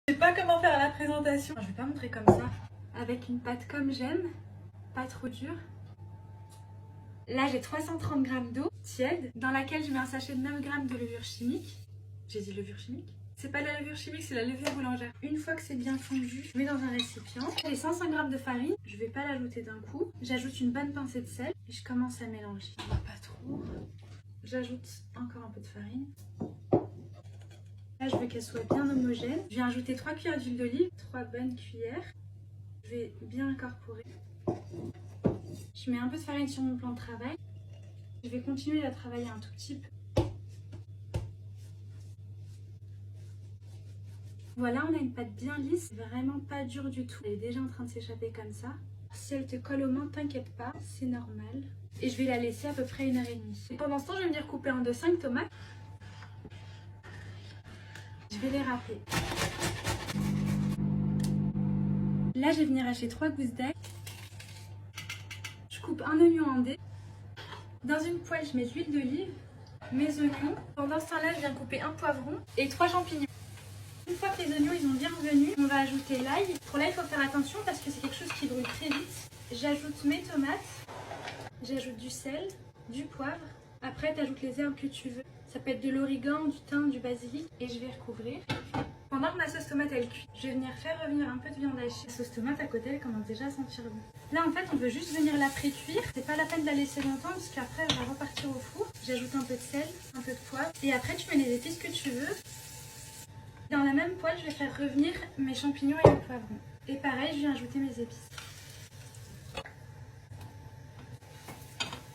Je sais pas comment faire la présentation. Je vais pas montrer comme ça. Avec une pâte comme j'aime, pas trop dure. Là j'ai 330 g d'eau tiède dans laquelle je mets un sachet de 9 g de levure chimique. J'ai dit levure chimique? C'est pas la levure chimique, c'est la levure boulangère. Une fois que c'est bien fondu, je mets dans un récipient. J'ai 105 g de farine, je vais pas l'ajouter d'un coup. J'ajoute une bonne pincée de sel et je commence à mélanger. Pas trop. J'ajoute encore un peu de farine. Là, je veux qu'elle soit bien homogène. Je viens ajouter 3 cuillères d'huile d'olive, 3 bonnes cuillères. Je vais bien incorporer. Je mets un peu de farine sur mon plan de travail. Je vais continuer à travailler un tout petit peu. Voilà, on a une pâte bien lisse, vraiment pas dure du tout. Elle est déjà en train de s'échapper comme ça. Si elle te colle aux mains, t'inquiète pas, c'est normal. Et je vais la laisser à peu près 1h30. Et pendant ce temps, je vais venir couper en deux 5 tomates. Je vais les râper. Là, je vais venir hacher 3 gousses d'ail. Je coupe un oignon en dés. Dans une poêle, je mets de l'huile d'olive, mes oignons. Pendant ce temps-là, je viens couper un poivron et 3 champignons. Une fois que les oignons ils ont bien revenu, on va ajouter l'ail. Pour l'ail, il faut faire attention parce que c'est quelque chose qui brûle très vite. J'ajoute mes tomates, j'ajoute du sel, du poivre. Après, tu ajoutes les herbes que tu veux. Ça peut être de l'origan, du thym, du basilic. Et je vais recouvrir. Pendant que ma sauce tomate elle cuit, je vais venir faire revenir un peu de viande hachée. La sauce tomate à côté elle commence déjà à sentir bon. Là en fait on veut juste venir la pré-cuire. C'est pas la peine de la laisser longtemps parce qu'après elle va repartir au four. J'ajoute un peu de sel, un peu de poivre. Et après tu mets les épices que tu veux. Dans la même poêle je vais faire revenir mes champignons et le poivron. Et pareil je viens ajouter mes épices.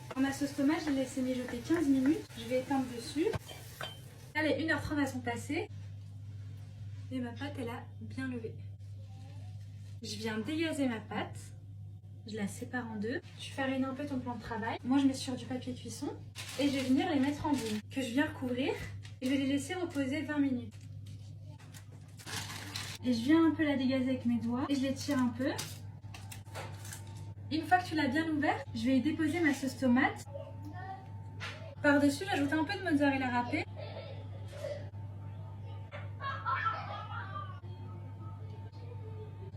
Pour ma sauce tomate je l'ai laissé mijoter 15 minutes. Je vais éteindre dessus. Allez, 1h30 elles sont passées. Et ma pâte elle a bien levé. Je viens dégazer ma pâte. Je la sépare en deux. Tu farines un peu ton plan de travail. Moi je mets sur du papier cuisson. Et je vais venir les mettre en boule. Que je viens recouvrir. Et je vais les laisser reposer 20 minutes. Et je viens un peu la dégazer avec mes doigts. Et je les tire un peu. Une fois que tu l'as bien ouverte, je vais y déposer ma sauce tomate. Par-dessus j'ajoute un peu de mozzarella râpée.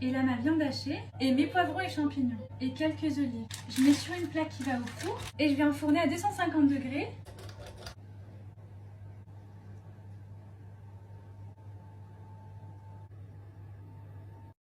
Et là ma viande hachée et mes poivrons et champignons et quelques olives. Je mets sur une plaque qui va au four et je vais enfourner à 250 degrés